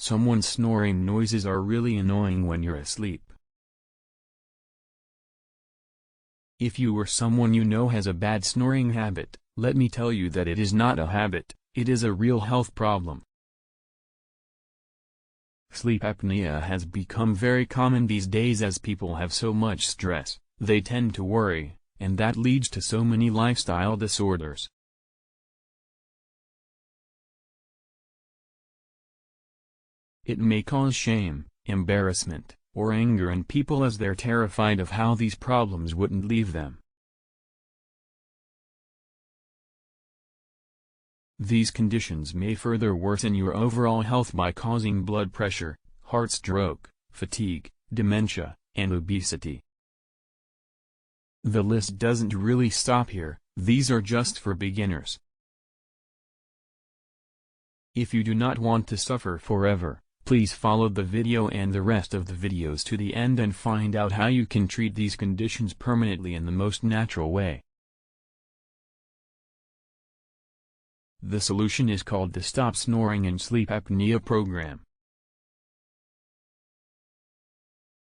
Someone's snoring noises are really annoying when you're asleep. If you or someone you know has a bad snoring habit, let me tell you that it is not a habit, it is a real health problem. Sleep apnea has become very common these days as people have so much stress, they tend to worry, and that leads to so many lifestyle disorders. It may cause shame, embarrassment, or anger in people as they're terrified of how these problems wouldn't leave them. These conditions may further worsen your overall health by causing blood pressure, heart stroke, fatigue, dementia, and obesity. The list doesn't really stop here, these are just for beginners. If you do not want to suffer forever, please follow the video and the rest of the videos to the end and find out how you can treat these conditions permanently in the most natural way. The solution is called the Stop Snoring and Sleep Apnea program.